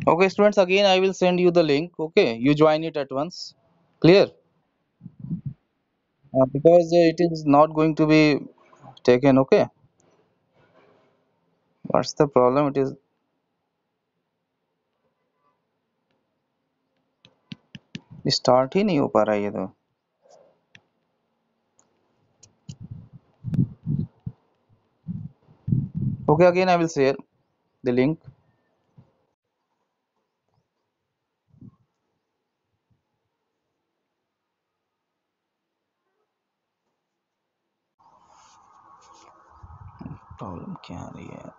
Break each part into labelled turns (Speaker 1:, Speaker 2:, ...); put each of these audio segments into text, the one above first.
Speaker 1: Okay, students, again I will send you the link. Okay, you join it at once. Clear? Because it is not going to be taken. Okay, what's the problem? It is start ही नहीं हो पा रहा है ये तो. Okay, again I will share the link. Problem क्या आ रही है?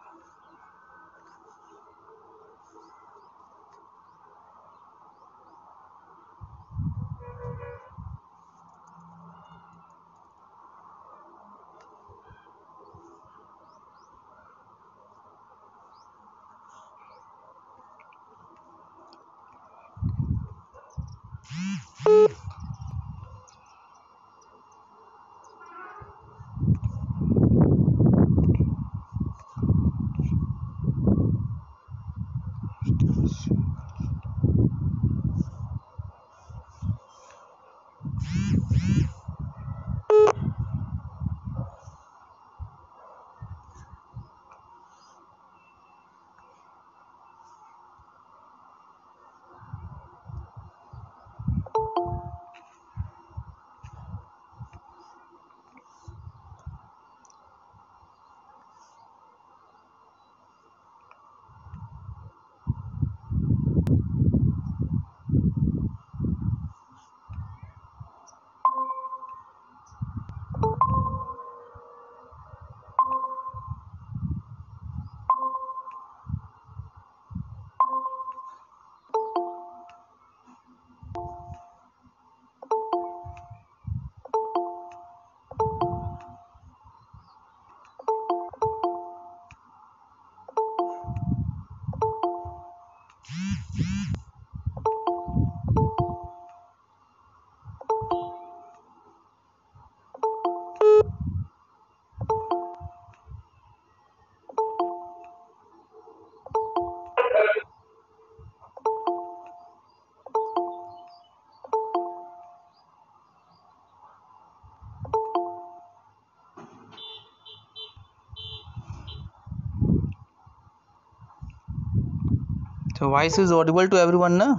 Speaker 1: So voice is audible to everyone, na?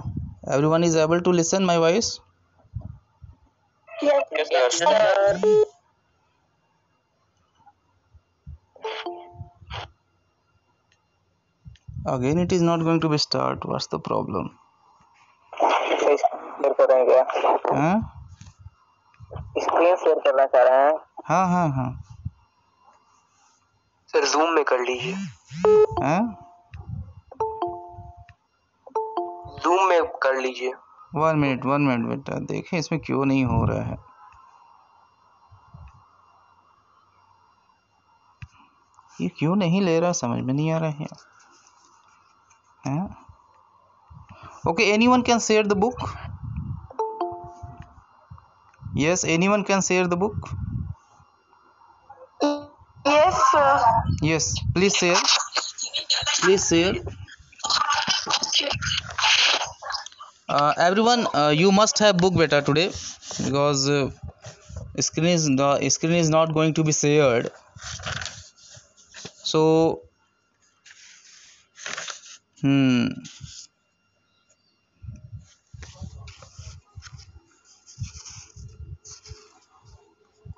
Speaker 1: Everyone is able to listen my voice.
Speaker 2: Yes, sir.
Speaker 1: Again, it is not going to be start. What's the problem?
Speaker 2: Share करेंगे.
Speaker 1: हाँ
Speaker 2: screen share करना चाह रहे हैं.
Speaker 1: हाँ हाँ हाँ
Speaker 2: सर जूम में कर लीजिए.
Speaker 1: हाँ.
Speaker 2: जूम में कर लीजिए.
Speaker 1: 1 मिनट बेटा, देखें इसमें क्यों नहीं हो रहा है. ये क्यों नहीं ले रहा, समझ में नहीं आ रहा है. हाँ. Okay, anyone can share the book. Yes, anyone can share the book.
Speaker 2: Yes, sir.
Speaker 1: Yes, please share. Please share. Everyone, you must have book beta today, because screen is not going to be shared. So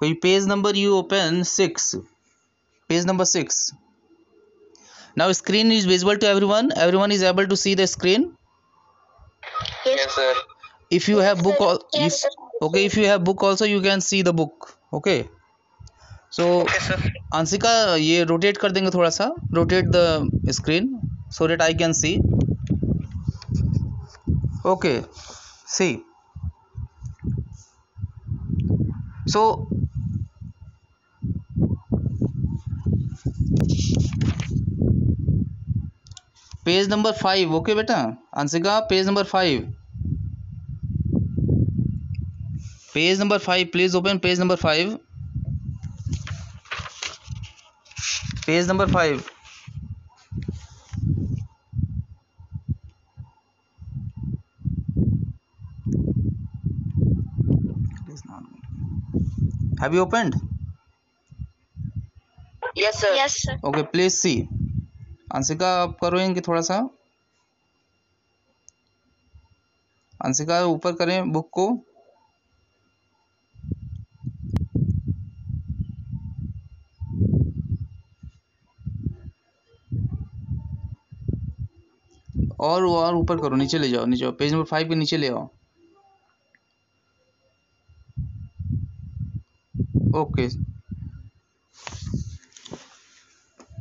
Speaker 1: कोई page number you open 6, page number 6. Now screen is visible to everyone. Everyone is able to see the screen.
Speaker 2: Yes, sir.
Speaker 1: If you have book,
Speaker 2: Yes,
Speaker 1: if you have book also, you can see the book. Okay. So Anshika, ये rotate कर देंगे थोड़ा सा. Rotate the screen so that I can see. Okay, see. So page number 5. Okay बेटा Anshika, page number 5. Page number 5, please open page number 5. Page number 5. Have you opened?
Speaker 2: Yes, sir.
Speaker 3: Yes, sir.
Speaker 1: Okay, please see. Anshika आप करेंगे थोड़ा सा, अंशिका ऊपर करें book को. और ऊपर करो, नीचे ले जाओ, नीचे पेज नंबर 5 के नीचे ले आओ. Okay.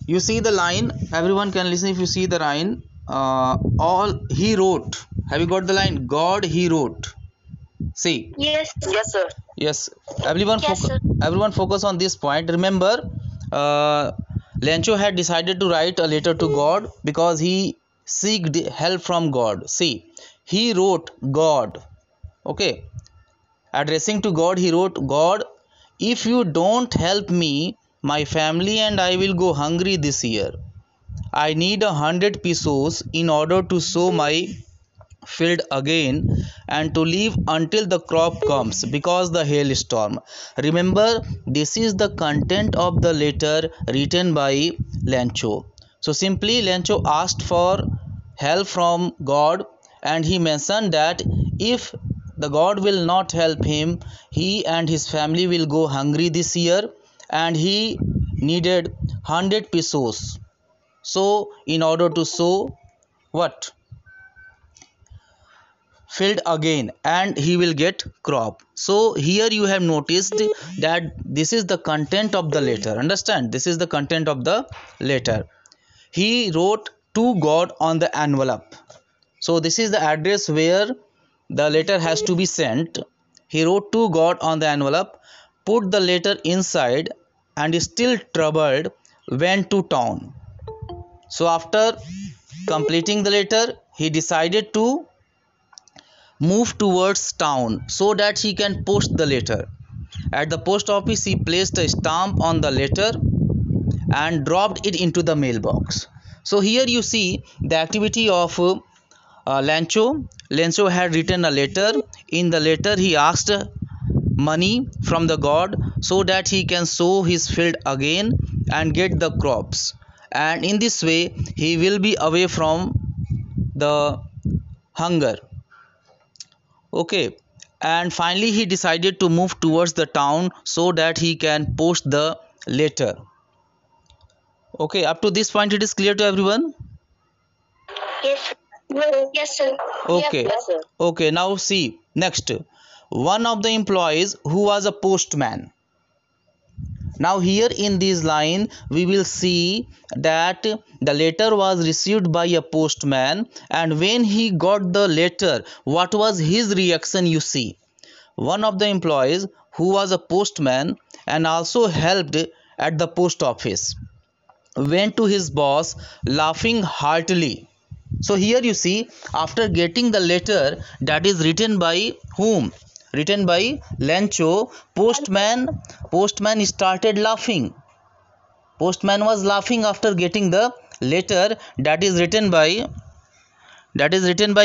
Speaker 1: You see the line, everyone can listen. If you see the line, all he wrote. Have you got the line? God he wrote. See.
Speaker 3: Yes, sir.
Speaker 2: Yes, sir.
Speaker 1: Yes. Everyone
Speaker 3: Yes, sir.
Speaker 1: everyone focus on this point. Remember, Lencho had decided to write a letter to God because he seeked help from God. See, he wrote God. Okay. Addressing to God, he wrote, God, if you don't help me, my family and I will go hungry this year. I need 100 pesos in order to sow my field again and to live until the crop comes because the hailstorm. Remember, this is the content of the letter written by Lencho. So simply Lencho asked for help from God, and he mentioned that if the God will not help him, he and his family will go hungry this year, and he needed 100 pesos. So in order to sow what? Field again, and he will get crop. So here you have noticed that this is the content of the letter. Understand, this is the content of the letter. He wrote to God on the envelope. So this is the address where the letter has to be sent. He wrote to God on the envelope, put the letter inside, and still troubled went to town. So after completing the letter, he decided to move towards town so that he can post the letter. At the post office, he placed a stamp on the letter and dropped it into the mailbox. So here you see the activity of Lencho. Lencho had written a letter. In the letter, he asked money from the God so that he can sow his field again and get the crops. And in this way, he will be away from the hunger. Okay. And finally, he decided to move towards the town so that he can post the letter. Okay, up to this point, it is clear to everyone?
Speaker 3: Yes. Yes, sir.
Speaker 1: Okay.
Speaker 2: Yes, sir.
Speaker 1: Okay, now see, next. One of the employees who was a postman. Now here in this line, we will see that the letter was received by a postman, and when he got the letter, what was his reaction, you see. One of the employees who was a postman and also helped at the post office went to his boss laughing heartily. So here you see, after getting the letter that is written by whom? Written by Lencho. Postman started laughing. Postman was laughing after getting the letter that is written by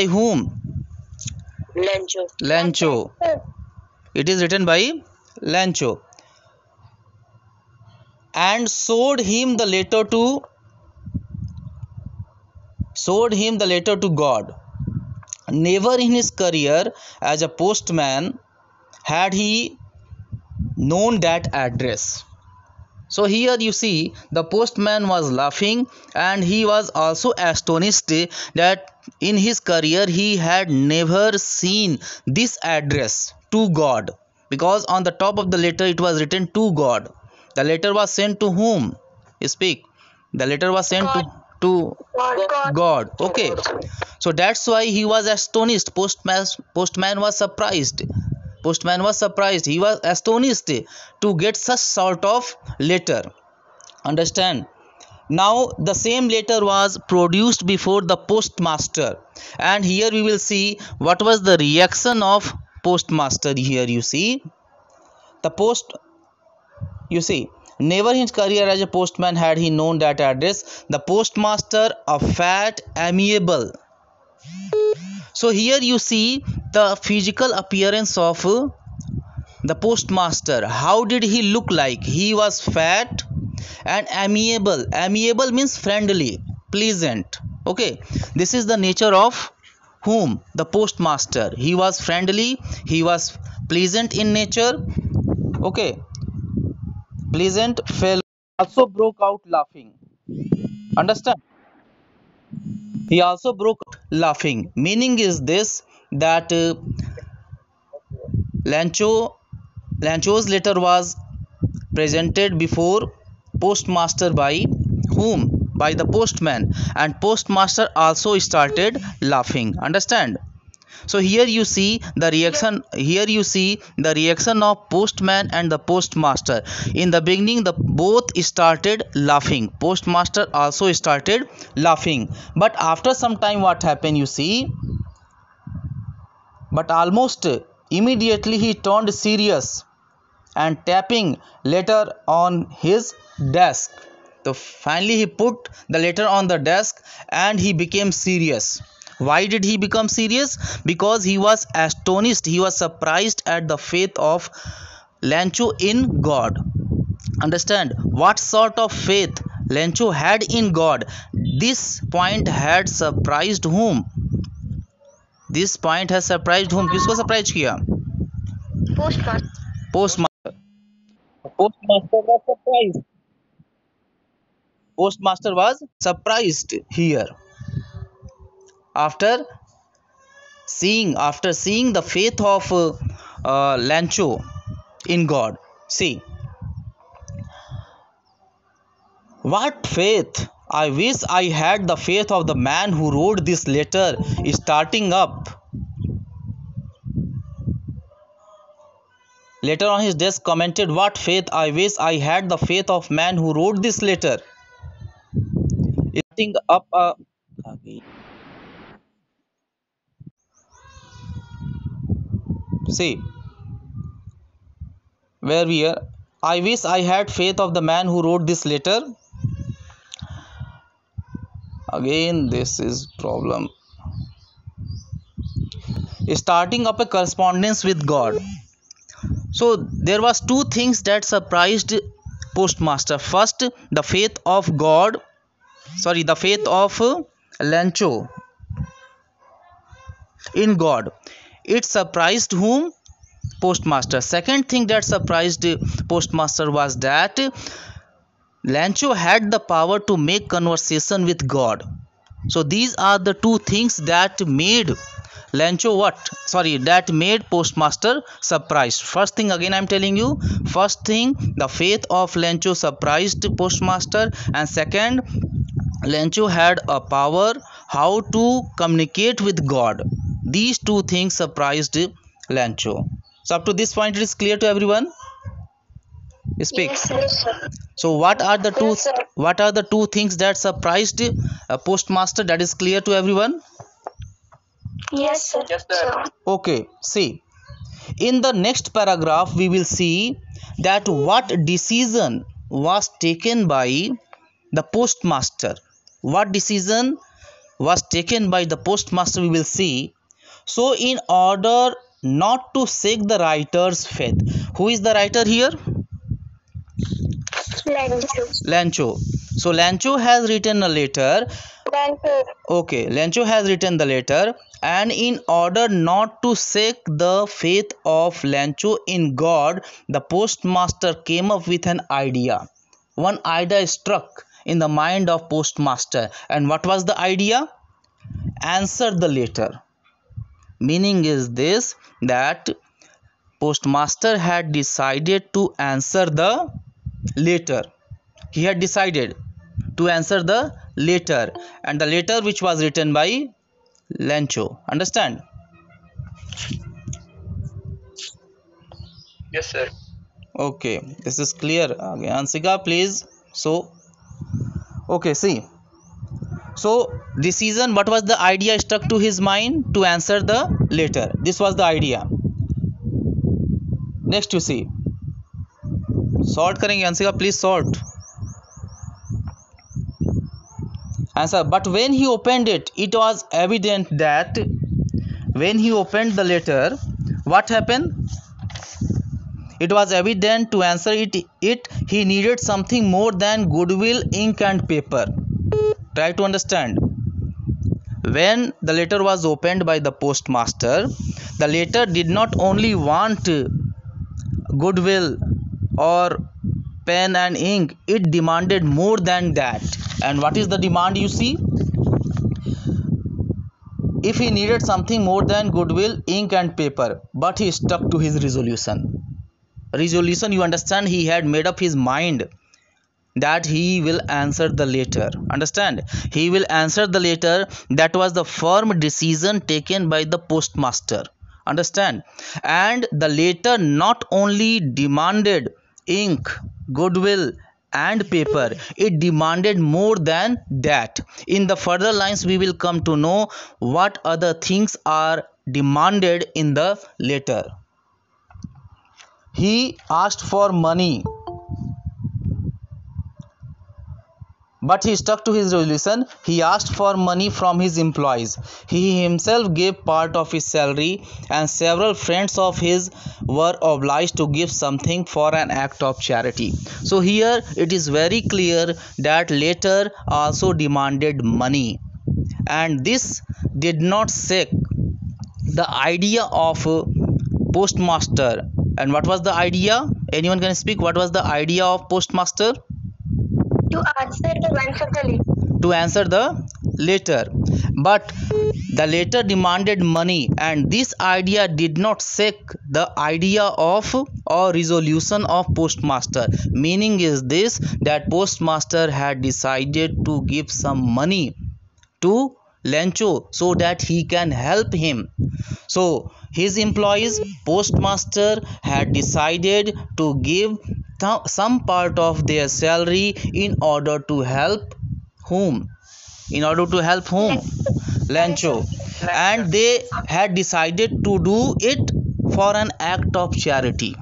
Speaker 1: whom? Lencho. It is written by Lencho. And showed him the letter to God. Never in his career as a postman had he known that address. So here you see the postman was laughing, and he was also astonished that in his career he had never seen this address to God, because on the top of the letter it was written to God. The letter was sent to whom? Speak. The letter was sent to God. Okay. So that's why he was astonished. Postman was surprised. He was astonished to get such sort of letter. Understand? Now the same letter was produced before the postmaster, and here we will see what was the reaction of postmaster. Here you see never in his career as a postman had he known that address. The postmaster, a fat, amiable. So here you see the physical appearance of the postmaster, how did he look like? He was fat and amiable. Amiable means friendly, pleasant. Okay, this is the nature of whom? The postmaster. He was friendly, he was pleasant in nature. Okay, pleasant fellow. Also broke out laughing. Understand? He also broke out laughing. Meaning is this, that Lancho's letter was presented before postmaster by whom? By the postman, and postmaster also started laughing. Understand? So here you see the reaction. Here you see the reaction of postman and the postmaster. In the beginning, the both started laughing. Postmaster also started laughing. But after some time, what happened? You see. But almost immediately he turned serious and tapping letter on his desk. So finally he put the letter on the desk and he became serious. Why did he become serious? Because he was astonished, he was surprised at the faith of Lancho in God. Understand what sort of faith Lancho had in God. This point had surprised whom? This point has surprised whom? किसको surprise किया?
Speaker 3: Postmaster.
Speaker 1: Postmaster. Postmaster was surprised. Postmaster was surprised here after seeing the faith of Lancho in God. See, what faith! I wish I had the faith of the man who wrote this letter. Starting up, later on his desk commented, "What faith! I wish I had the faith of man who wrote this letter." Starting up see where we are. I wish I had faith of the man who wrote this letter. Again, this is problem. Starting up a correspondence with God. So there was two things that surprised postmaster. First, the faith of God. Sorry, the faith of Lancho in God. It surprised whom? Postmaster. Second thing that surprised postmaster was that Lancho had the power to make conversation with God. So these are the two things that made Lancho what? Sorry, that made postmaster surprised. First thing, again I am telling you, first thing, the faith of Lancho surprised postmaster, and second, Lancho had a power how to communicate with God. These two things surprised Lancho. So up to this point it is clear to everyone? Speak.
Speaker 3: Yes, sir.
Speaker 1: So what are the two
Speaker 3: Yes, sir.
Speaker 1: things that surprised postmaster? That is clear to everyone?
Speaker 3: Yes, sir.
Speaker 2: Yes, sir.
Speaker 1: Okay, see, in the next paragraph we will see that what decision was taken by the postmaster. What decision was taken by the postmaster we will see. So in order not to shake the writer's faith, who is the writer here? Lancho. So Lancho has written a letter. Okay, Lancho has written the letter, and in order not to shake the faith of Lancho in God, the postmaster came up with an idea. One idea struck in the mind of postmaster, and what was the idea? Answer the letter. Meaning is this, that postmaster had decided to answer the letter. He had decided to answer the letter, and the letter which was written by Lancho. Understand?
Speaker 2: Yes, sir.
Speaker 1: Okay, this is clear. Okay, Ansika, please. So, okay, see. So, decision, what was the idea struck to his mind? To answer the letter. This was the idea. Next you see. Sort करेंगे Ansika, please sort. Answer. But when he opened it, it was evident that when he opened the letter, what happened? It was evident to answer it he needed something more than goodwill, ink and paper. Try to understand. When the letter was opened by the postmaster, the letter did not only want goodwill or pen and ink, it demanded more than that. And what is the demand? You see, if he needed something more than goodwill, ink and paper, but he stuck to his resolution. Resolution, you understand, he had made up his mind that he will answer the letter. Understand, he will answer the letter. That was the firm decision taken by the postmaster. Understand, and the letter not only demanded ink, goodwill and paper, it demanded more than that. In the further lines we will come to know what other things are demanded in the letter. He asked for money, but he stuck to his resolution. He asked for money from his employees. He himself gave part of his salary, and several friends of his were obliged to give something for an act of charity. So here it is very clear that letter also demanded money, and this did not shake the idea of postmaster. And what was the idea? Anyone can speak? What was the idea of postmaster?
Speaker 3: To answer the letter.
Speaker 1: To answer the letter. But the letter demanded money, and this idea did not shake the idea of or resolution of postmaster. Meaning is this, that postmaster had decided to give some money to Lencho so that he can help him. So his employees, postmaster had decided to give some part of their salary in order to help whom? In order to help whom? Lencho. And they had decided to do it for an act of charity,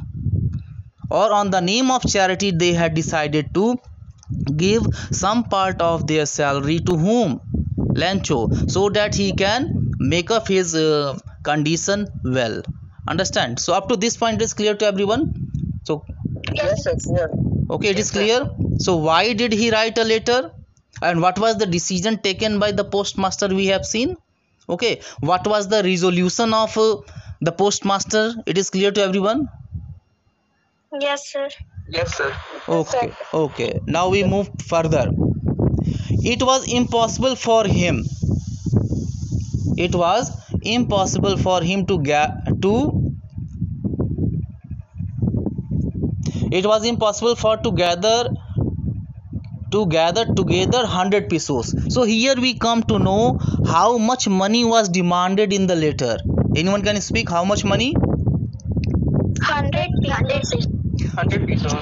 Speaker 1: or on the name of charity they had decided to give some part of their salary to whom? Lencho, so that he can make up his condition well. Understand? So up to this point it is clear to everyone? So
Speaker 2: Yes, sir. Clear.
Speaker 1: okay, it is clear. So why did he write a letter, and what was the decision taken by the postmaster? We have seen. Okay, what was the resolution of the postmaster? It is clear to everyone?
Speaker 3: Yes, sir.
Speaker 2: Yes, sir.
Speaker 1: Okay, now we move further. It was impossible for him to gather together 100 pesos. So here we come to know how much money was demanded in the letter. Anyone can speak? How much money?
Speaker 3: 100 pesos.
Speaker 2: 100 pesos.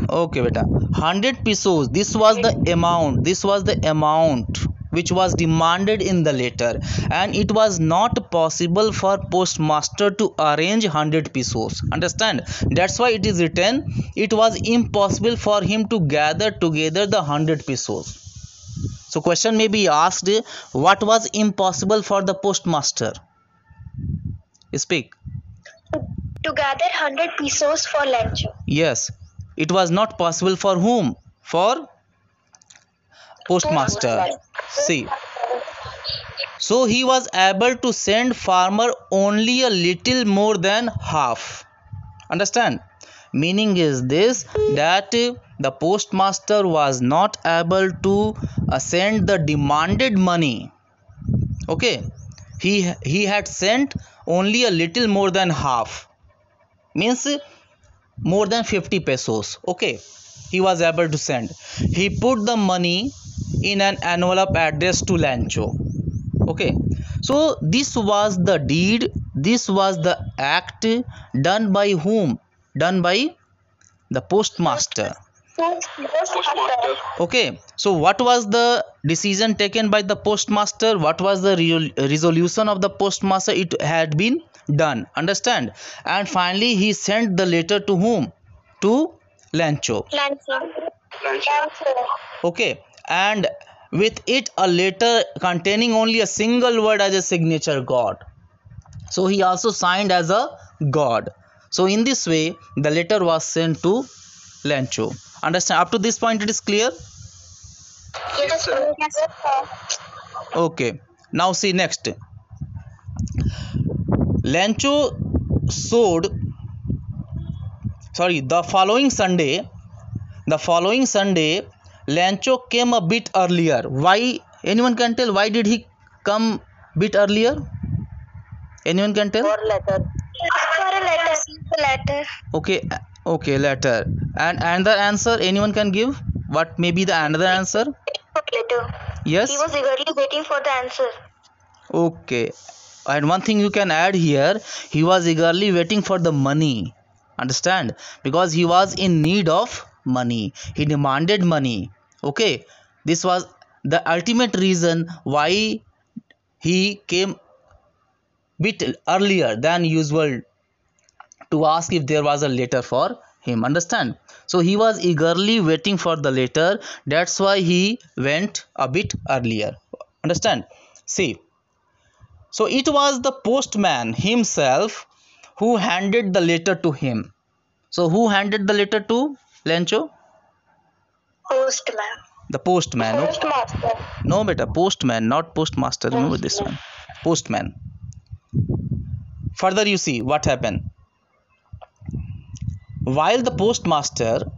Speaker 1: Okay beta, 100 pesos. This was the amount which was demanded in the letter, and it was not possible for postmaster to arrange 100 pesos. Understand, that's why it is written it was impossible for him to gather together the 100 pesos. So question may be asked, what was impossible for the postmaster? Speak.
Speaker 3: To gather 100 pesos for Lencho.
Speaker 1: Yes, it was not possible for whom? For postmaster. See, so he was able to send farmer only a little more than half. Understand? Meaning is this, that the postmaster was not able to send the demanded money. Okay, he had sent only a little more than half, means more than 50 pesos. Okay, he was able to send. He put the money in an envelope addressed to Lencho. Okay, so this was the deed, this was the act done by whom? Done by the postmaster.
Speaker 2: Postmaster.
Speaker 1: Okay, so what was the decision taken by the postmaster? What was the resolution of the postmaster? It had been done. Understand? And finally he sent the letter to whom? To Lencho. Okay, and with it a letter containing only a single word as a signature, God. So he also signed as a God. So in this way, the letter was sent to Lencho. Understand? Up to this point, it is clear?
Speaker 3: Yes, sir. Yes, sir.
Speaker 1: Okay. Now see next. Lencho sowed. Sorry, the following Sunday, Lencho came a bit earlier. Why? Anyone can tell why did he come bit earlier? Anyone can tell?
Speaker 2: For letter.
Speaker 3: For a letter. The letter.
Speaker 1: Okay, letter. And another answer anyone can give? What may be the another answer?
Speaker 3: Letter.
Speaker 1: Yes.
Speaker 3: He was eagerly waiting for the answer.
Speaker 1: Okay. And one thing you can add here, he was eagerly waiting for the money. Understand? Because he was in need of money. He demanded money. Okay. This was the ultimate reason why he came bit earlier than usual to ask if there was a letter for him. Understand? So he was eagerly waiting for the letter. That's why he went a bit earlier. Understand? See. So it was the postman himself who handed the letter to him. So who handed the letter to Lencho?
Speaker 3: Postman.
Speaker 1: The postman. No,
Speaker 3: Postmaster.
Speaker 1: no beta, postman, not postmaster. Remember this one. Postman. Further you see what happened. While the postmaster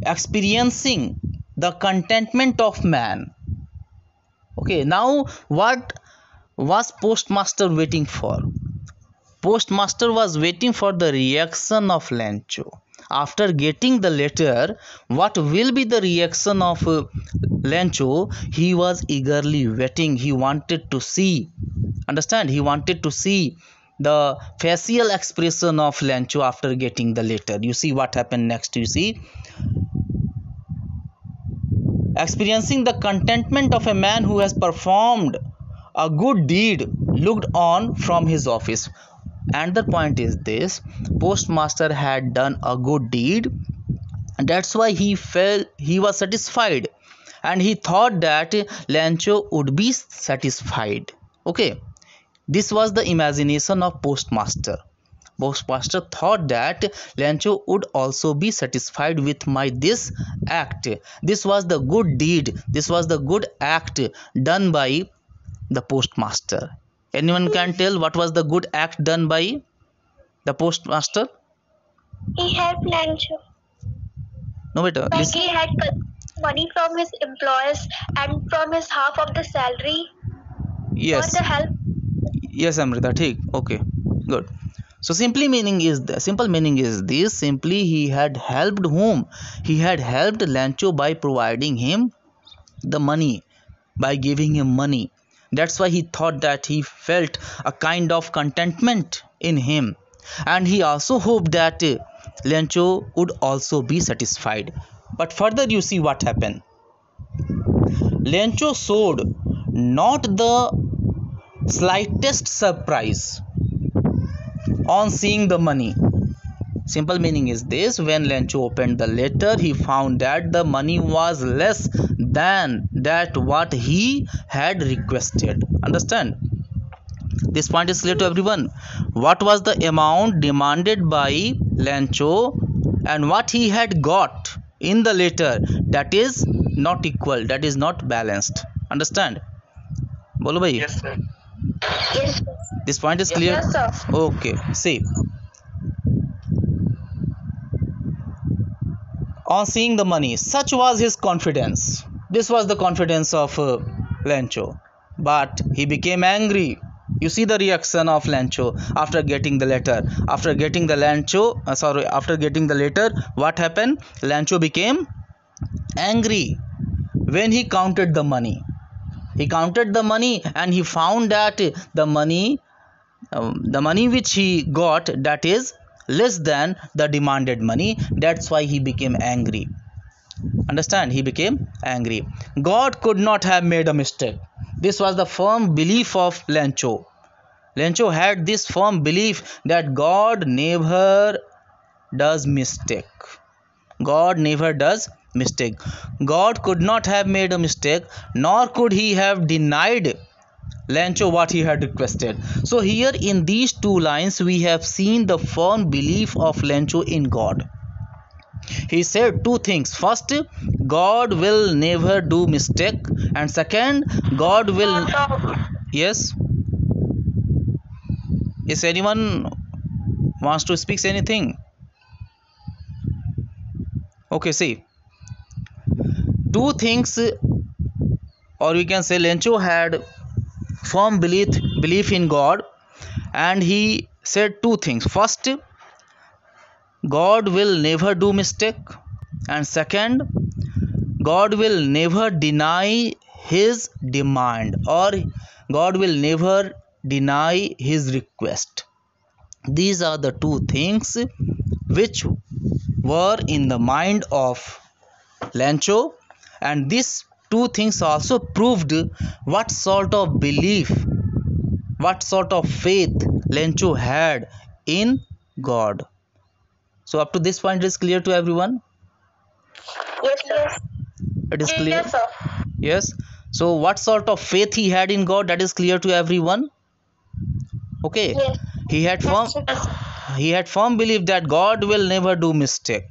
Speaker 1: experiencing the contentment of man. Okay, now what was postmaster waiting for? Postmaster was waiting for the reaction of Lencho. After getting the letter, what will be the reaction of Lencho? He was eagerly waiting. He wanted to see. Understand? He wanted to see the facial expression of Lencho after getting the letter. You see what happened next. You see, experiencing the contentment of a man who has performed a good deed looked on from his office. And the point is this: postmaster had done a good deed, and that's why he was satisfied, and he thought that Lencho would be satisfied. Okay, this was the imagination of postmaster. Postmaster thought that Lencho would also be satisfied with my this act. This was the good deed. This was the good act done by the postmaster. Anyone can tell what was the good act done by the postmaster?
Speaker 3: He helped Lencho.
Speaker 1: No, beta.
Speaker 3: Like he had money from his employers and from his half of the salary
Speaker 1: Yes.
Speaker 3: for the help.
Speaker 1: Yes, Amrita. ठीक. Okay. Good. So simple meaning is this: simply he had helped whom? He had helped Lencho by providing him the money, by giving him money. That's why he thought that he felt a kind of contentment in him, and he also hoped that Lencho would also be satisfied. But further you see what happened. Lencho showed not the slightest surprise on seeing the money. Simple meaning is this: when Lencho opened the letter, he found that the money was less than that what he had requested. Understand? This point is clear to everyone. What was the amount demanded by Lencho and what he had got in the letter, that is not equal, that is not balanced. Understand? Bolo bhai?
Speaker 2: Yes, sir.
Speaker 3: Yes.
Speaker 1: This point is clear?
Speaker 3: Yes, sir.
Speaker 1: Okay. See. On seeing the money, such was his confidence. This was the confidence of Lencho. But he became angry. You see the reaction of Lencho after getting the letter. After getting the letter, what happened? Lencho became angry when he counted the money. He counted the money and he found that the money which he got, that is less than the demanded money. That's why he became angry. Understand? He became angry. God could not have made a mistake. This was the firm belief of Lencho. Lencho had this firm belief that God never does mistake. God never does mistake. God could not have made a mistake, nor could he have denied Lencho what he had requested. So here in these two lines we have seen the firm belief of Lencho in God. He said two things. First, God will never do mistake, and second, God will. Yes. Is anyone wants to speak anything? Okay, see. Two things, or we can say Lencho had firm belief in God, and he said two things. First, God will never do mistake, and second, God will never deny his demand, or God will never deny his request. These are the two things which were in the mind of Lencho, and these two things also proved what sort of belief, what sort of faith Lencho had in God. So up to this point it is clear to everyone?
Speaker 3: Yes, sir.
Speaker 1: It is clear?
Speaker 3: Yes, sir.
Speaker 1: Yes. So what sort of faith he had in God, that is clear to everyone? Okay.
Speaker 3: Yes.
Speaker 1: He had firm belief that God will never do mistake,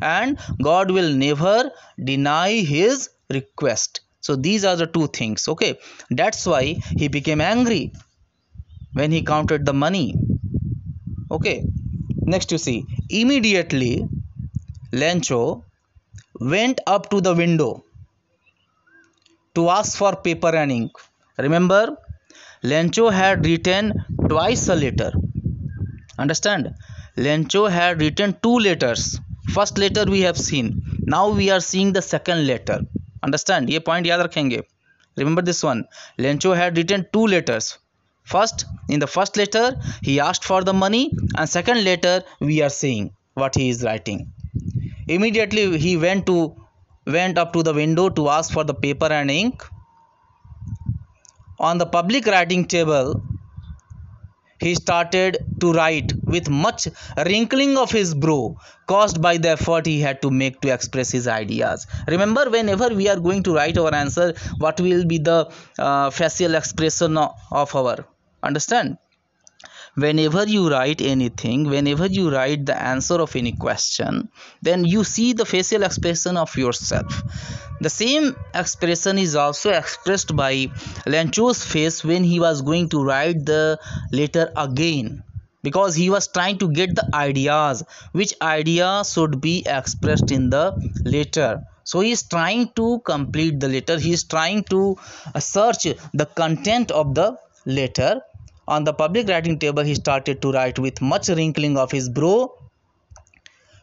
Speaker 1: and God will never deny his request. So these are the two things. Okay. That's why he became angry when he counted the money. Okay. Next you see, immediately Lencho went up to the window to ask for paper and ink. Remember, Lencho had written twice a letter. Understand? Lencho had written two letters. First letter we have seen. Now we are seeing the second letter. Understand? ये point याद रखेंगे. Remember this one. Lencho had written two letters. First, in the first letter, he asked for the money, and second letter we are seeing what he is writing. Immediately he went up to the window to ask for the paper and ink. On the public writing table, he started to write with much wrinkling of his brow, caused by the effort he had to make to express his ideas. Remember, whenever we are going to write our answer, what will be the facial expression of our? Understand? Whenever you write anything, whenever you write the answer of any question, then you see the facial expression of yourself. The same expression is also expressed by Lencho's face when he was going to write the letter again, because he was trying to get the ideas, which idea should be expressed in the letter. So he is trying to complete the letter. He is trying to search the content of the letter. On the public writing table, he started to write with much wrinkling of his brow,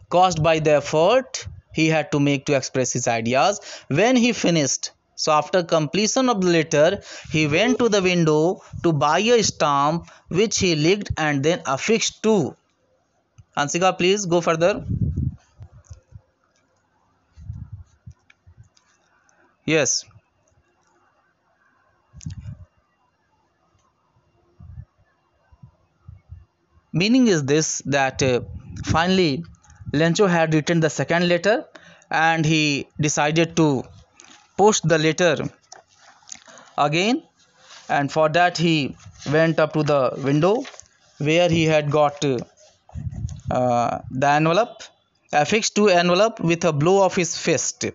Speaker 1: caused by the effort he had to make to express his ideas. When he finished, so after completion of the letter, he went to the window to buy a stamp, which he licked and then affixed to. Ansika, please go further. Yes. Meaning is this, that finally Lencho had written the second letter, and he decided to post the letter again, and for that he went up to the window where he had got the envelope, affixed to envelope with a blow of his fist.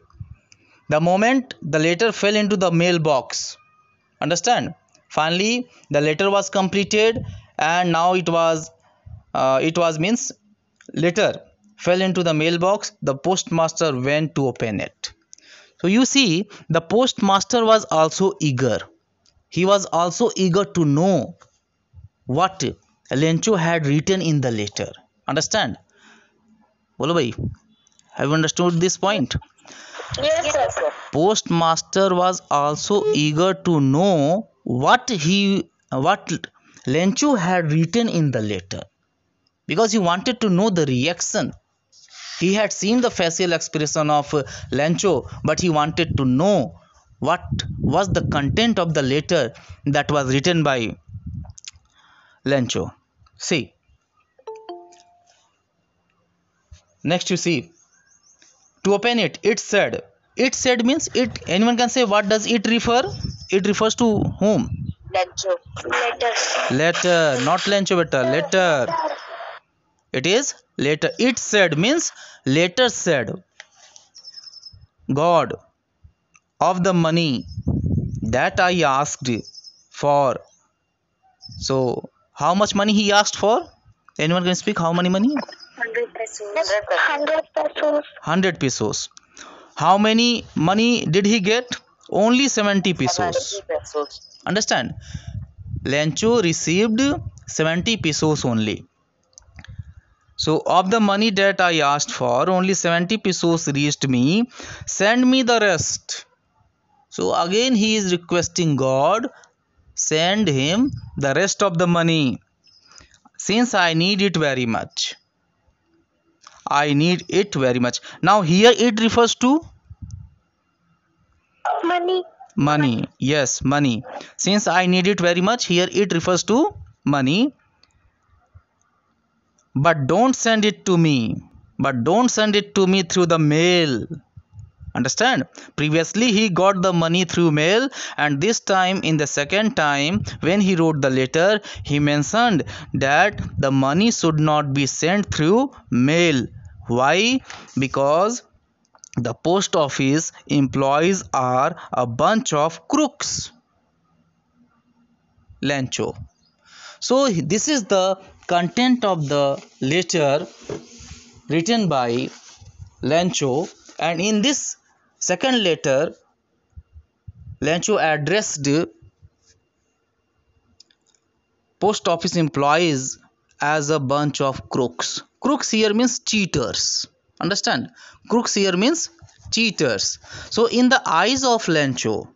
Speaker 1: The moment the letter fell into the mailbox. Understand? Finally the letter was completed, and now it was means letter fell into the mailbox. The postmaster went to open it. So you see, the postmaster was also eager. He was also eager to know what Lencho had written in the letter. Understand? Bolo bhai, have you understood this point?
Speaker 3: Yes, sir.
Speaker 1: Postmaster was also eager to know what Lencho had written in the letter, because he wanted to know the reaction. He had seen the facial expression of Lencho, but he wanted to know what was the content of the letter that was written by Lencho. See, next you see, to open it, it said means it. Anyone can say what does it refer? It refers to whom?
Speaker 2: Letter.
Speaker 1: Letter, not Lencho beta, letter. It is later. It said means later said, God, of the money that I asked for. So how much money he asked for? Anyone can speak? How many money?
Speaker 2: 100 pesos.
Speaker 3: 100 pesos.
Speaker 1: 100 pesos. How many money did he get? Only 70 pesos.
Speaker 2: 70 pesos.
Speaker 1: Understand? Lencho received 70 pesos only. So of the money that I asked for, only 70 pesos reached me. Send me the rest. So again he is requesting God, send him the rest of the money, since I need it very much. I need it very much. Now here it refers to
Speaker 3: Money.
Speaker 1: money. Yes, money. Since I need it very much, here it refers to money. But don't send it to me. But don't send it to me through the mail. Understand? Previously he got the money through mail, and this time, in the second time when he wrote the letter, he mentioned that the money should not be sent through mail. Why? Because the post office employees are a bunch of crooks. Lencho. So this is the content of the letter written by Lencho, and in this second letter Lencho addressed post office employees as a bunch of crooks. Crooks here means cheaters. Understand? Crooks here means cheaters. So in the eyes of Lencho,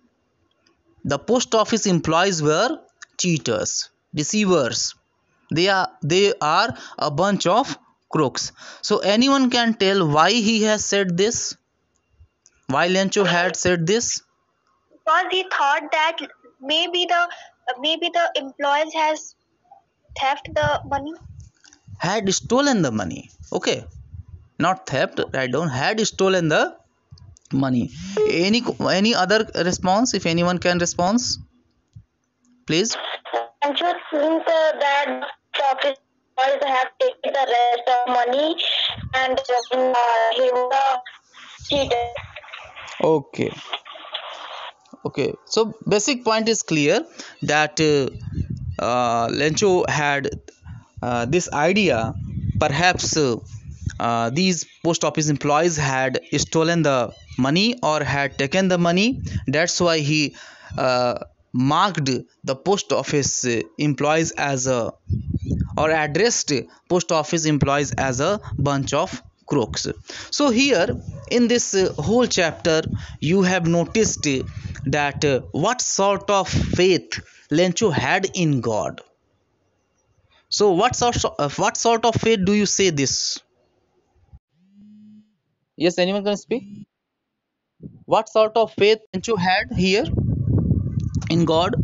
Speaker 1: the post office employees were cheaters, deceivers. They are a bunch of crooks. So anyone can tell why he has said this? Why Lencho had said this?
Speaker 3: Because he thought that maybe the employees has theft the money.
Speaker 1: Had stolen the money. Okay, not theft. Write down, had stolen the money. Any other response? If anyone can respond, please.
Speaker 3: And just think that the office employees have taken the rest of money and he was a cheater.
Speaker 1: Okay. Okay. So basic point is clear that Lencho had this idea. Perhaps these post office employees had stolen the money or had taken the money. That's why he marked the post office employees as a, or addressed post office employees as a bunch of crooks. So here in this whole chapter you have noticed that what sort of faith Lencho had in God. So what sort of faith do you say this? Yes, anyone can speak? What sort of faith Lencho had here in God?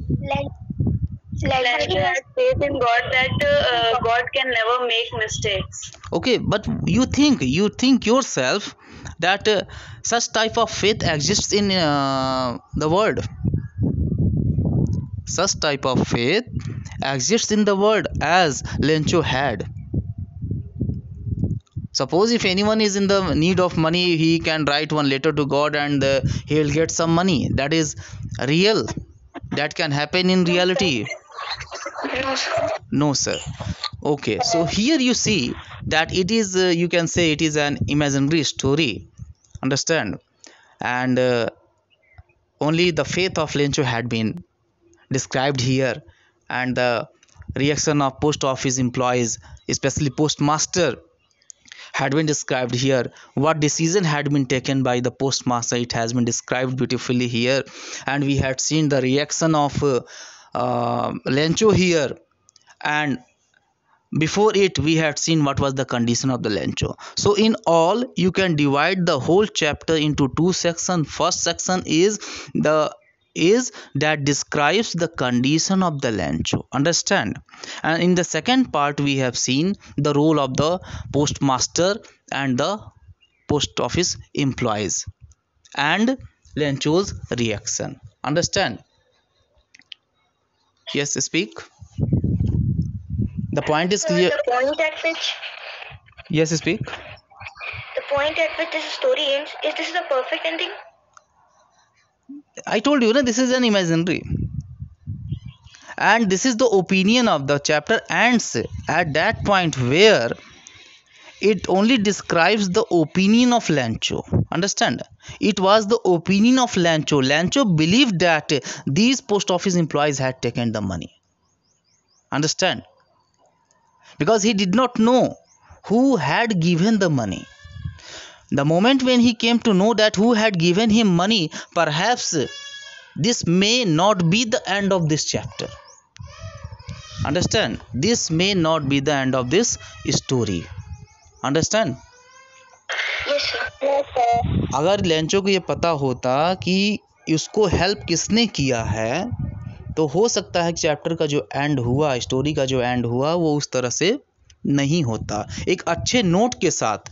Speaker 3: Lencho
Speaker 2: had faith in God that God can never make mistakes.
Speaker 1: Okay, but you think yourself that such type of faith exists in the world. Such type of faith exists in the world as Lencho had. Suppose if anyone is in the need of money, he can write one letter to God and he will get some money. That is real. That can happen in reality. No, sir. Okay, so here you see that it is, you can say it is an imaginary story. Understand? And only the faith of Lencho had been described here, and the reaction of post office employees, especially postmaster, had been described here. What decision had been taken by the postmaster, it has been described beautifully here, and we had seen the reaction of Lencho here, and before it we had seen what was the condition of the Lencho. So in all you can divide the whole chapter into two sections. First section is that describes the condition of the Lencho. Understand? And in the second part we have seen the role of the postmaster and the post office employees and Lencho's reaction. Understand? Yes, speak. The point is clear.
Speaker 3: The point at which
Speaker 1: Yes, speak.
Speaker 3: this story ends, is this the perfect ending?
Speaker 1: I told you, na, this is an imaginary. And this is the opinion of the chapter ends at that point where it only describes the opinion of Lancho. Understand? It was the opinion of Lancho. Lancho believed that these post office employees had taken the money. Understand? Because he did not know who had given the money. The moment when he came to know that who had given him money, perhaps this may not be the end of this chapter. Understand? This may not be the end of this story. Understand?
Speaker 3: Yes, sir. Yes, sir.
Speaker 1: अगर Lencho को ये पता होता कि उसको help किसने किया है, तो हो सकता है कि चैप्टर का जो एंड हुआ, स्टोरी का जो एंड हुआ, वो उस तरह से नहीं होता. एक अच्छे नोट के साथ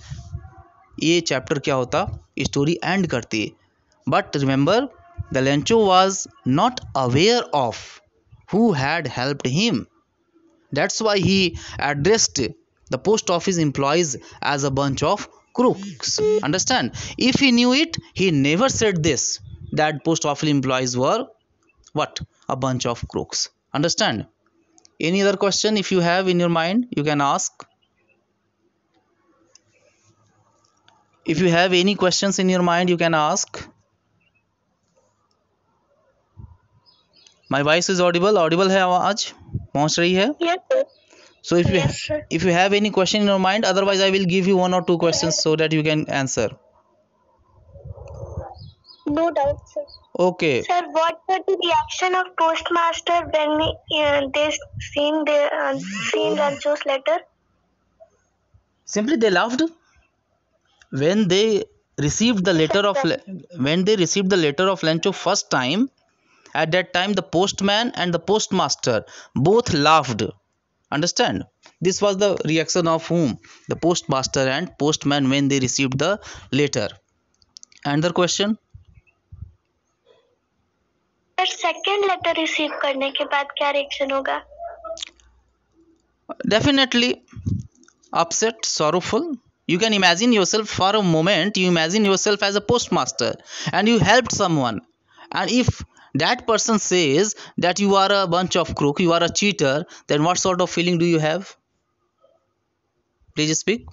Speaker 1: ये चैप्टर क्या होता, स्टोरी एंड करती. But remember, the Lencho was not aware of who had helped him. That's why he addressed the post office employees as a bunch of crooks. Understand? If he knew it, he never said this, that post office employees were what? A bunch of crooks. Understand? Any other question if you have in your mind, you can ask. If you have any questions in your mind, you can ask. My voice is audible. Audible है, आवाज पहुंच रही है?
Speaker 3: Yes, sir.
Speaker 1: So
Speaker 3: Yes, sir.
Speaker 1: if you have any question in your mind, otherwise I will give you one or two questions so that you can answer.
Speaker 3: No doubt, sir.
Speaker 1: Okay.
Speaker 3: Sir, what was the reaction of postmaster when they seen Rancho's letter?
Speaker 1: Simply they laughed when they received the letter of Lancho first time. At that time, the postman and the postmaster both laughed. Understand? This was the reaction of whom? The postmaster and postman when they received the letter. Another question?
Speaker 3: Sir, second letter receive करने के बाद क्या reaction होगा?
Speaker 1: Definitely upset, sorrowful. You can imagine yourself for a moment. You imagine yourself as a postmaster and you helped someone. And if that person says that you are a bunch of crook, you are a cheater, then what sort of feeling do you have? Please speak.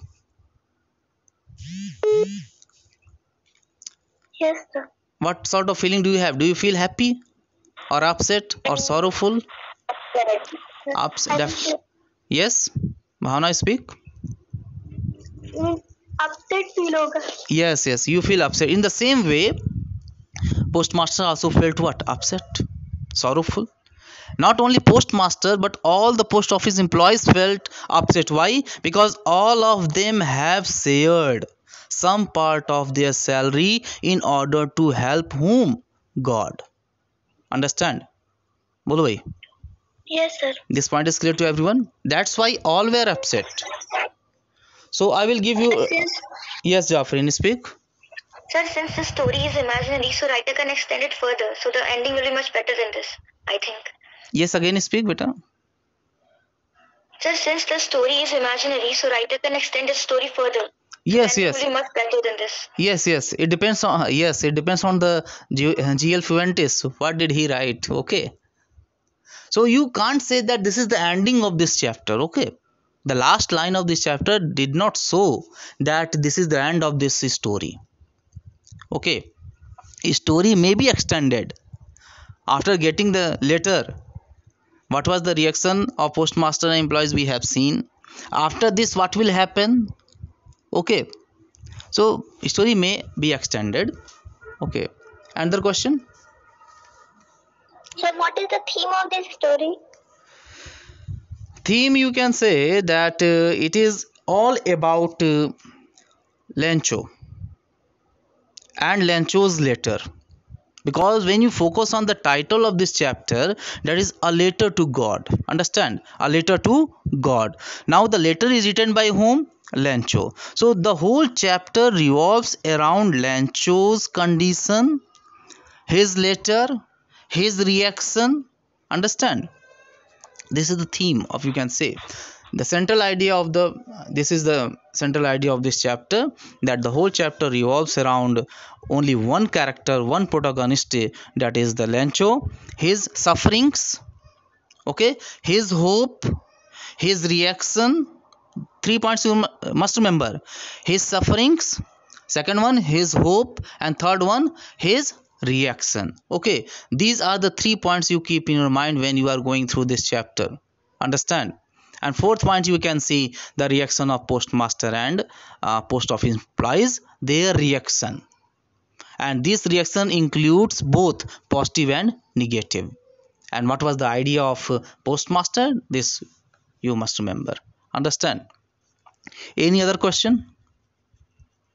Speaker 3: Yes, sir.
Speaker 1: What sort of feeling do you have? Do you feel happy or upset or sorrowful?
Speaker 3: Upset.
Speaker 1: Yes, Bhavana, speak.
Speaker 3: Upset feel होगा.
Speaker 1: Yes, you feel upset. In the same way, postmaster also felt what? Upset, sorrowful. Not only postmaster but all the post office employees felt upset. Why? Because all of them have shared some part of their salary in order to help whom? God. Understand? Bolo bhai.
Speaker 3: Yes, sir.
Speaker 1: This point is clear to everyone. That's why all were upset. So I will give you. Yes, Jafrin, speak.
Speaker 3: Sir, since the story is imaginary, so writer can extend it further. So the ending will be much better than this, I think.
Speaker 1: Yes, again speak, beta.
Speaker 3: Sir, since the story is imaginary, so writer can extend the story further.
Speaker 1: Yes.
Speaker 3: It will be much better than this.
Speaker 1: Yes. It depends on the GL Fuentes. What did he write? Okay. So you can't say that this is the ending of this chapter. Okay. The last line of this chapter did not show that this is the end of this story. Okay. Story may be extended. After getting the letter, what was the reaction of postmaster and employees we have seen. After this, what will happen? Okay. So story may be extended. Okay. Another question?
Speaker 3: Sir, what is the theme of this story?
Speaker 1: Theme, you can say that it is all about Lancho and Lancho's letter. Because when you focus on the title of this chapter, that is a letter to God. Understand? A letter to God. Now the letter is written by whom? Lancho. So the whole chapter revolves around Lancho's condition, his letter, his reaction. Understand? This is the theme of, you can say, the central idea of the, this is the central idea of this chapter, that the whole chapter revolves around only one character, one protagonist, that is the Lencho, his sufferings, okay, his hope, his reaction. 3 points you must remember: his sufferings, second one his hope, and third one his reaction. Okay, these are the 3 points you keep in your mind when you are going through this chapter, understand. And fourth point, you can see the reaction of postmaster and post office employees, their reaction, and this reaction includes both positive and negative. And what was the idea of postmaster? This you must remember, understand. Any other question?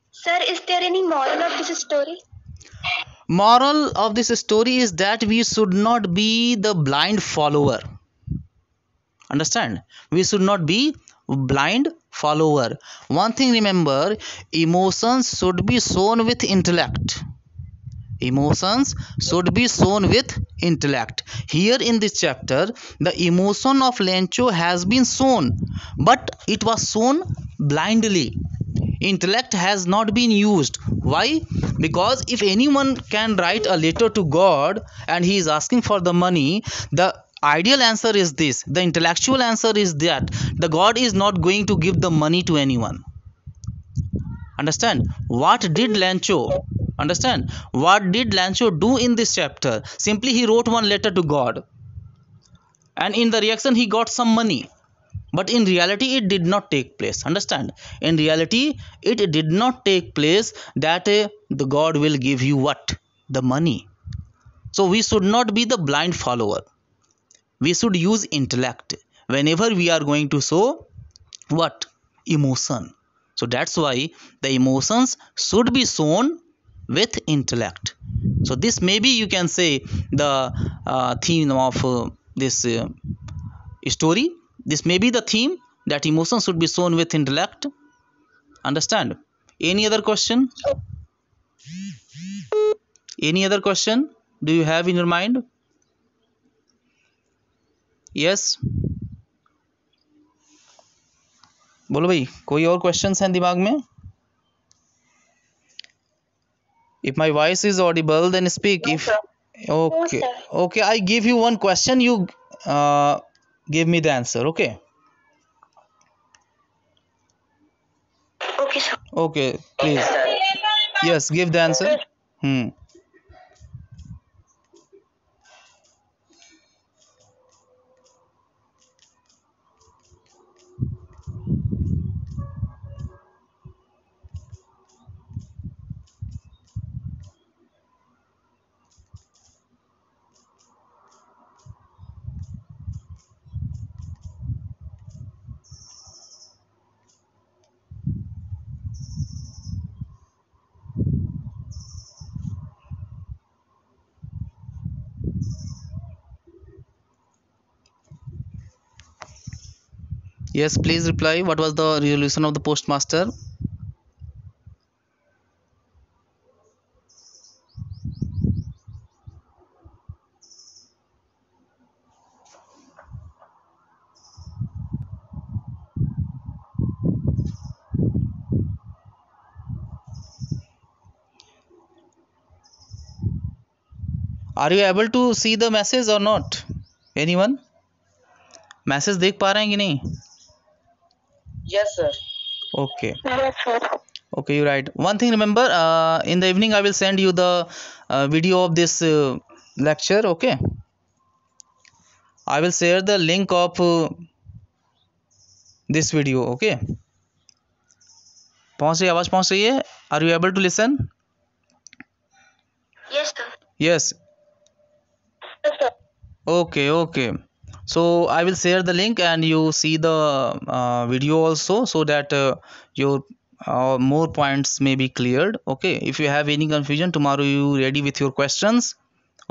Speaker 3: Sir, is there any moral of this story?
Speaker 1: Moral of this story is that we should not be the blind follower, understand. We should not be blind follower. One thing remember, emotions should be shown with intellect. Emotions should be shown with intellect. Here in this chapter, the emotion of Lencho has been shown, but it was shown blindly. Intellect has not been used. Why? Because if anyone can write a letter to God and he is asking for the money, the ideal answer is this, the intellectual answer is that the God is not going to give the money to anyone. Understand? What did Lencho, understand, what did Lencho do in this chapter? Simply he wrote one letter to God, and in the reaction he got some money. But in reality it did not take place, understand. In reality it did not take place that the God will give you what? The money. So we should not be the blind follower. We should use intellect whenever we are going to show what? Emotion. So that's why the emotions should be shown with intellect. So this may be, you can say, the theme of this story. This may be the theme, that emotions should be shown with intellect, understand. Any other question? Any other question do you have in your mind? Yes, बोलो भाई, कोई और questions हैं दिमाग में? If my voice is audible, then speak. If okay,
Speaker 3: sir.
Speaker 1: okay, I give you one question, you give me the answer. Okay,
Speaker 3: Okay, sir.
Speaker 1: okay, please. Yes, give the answer. Yes, please reply. What was the resolution of the postmaster? Are you able to see the message or not? Anyone? Message देख पा रहे हैं कि नहीं?
Speaker 2: Yes, sir.
Speaker 1: Okay.
Speaker 3: Yes, sir.
Speaker 1: Okay, you're right. One thing remember, in the evening I will send you the video of this lecture. Okay, I will share the link of this video. Okay, पहुंच रही आवाज, पहुंच रही है? Are you able to listen?
Speaker 3: Yes, sir.
Speaker 1: Yes.
Speaker 3: Yes, sir.
Speaker 1: Okay, okay. So I will share the link and you see the video also, so that your more points may be cleared. Okay, if you have any confusion, tomorrow you ready with your questions.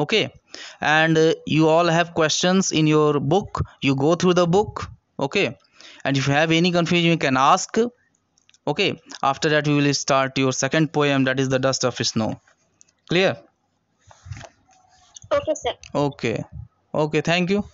Speaker 1: Okay, and you all have questions in your book, you go through the book. Okay, and if you have any confusion you can ask. Okay, after that we will start your second poem, that is the Dust of Snow. Clear?
Speaker 3: Okay, sir.
Speaker 1: Okay, okay, thank you.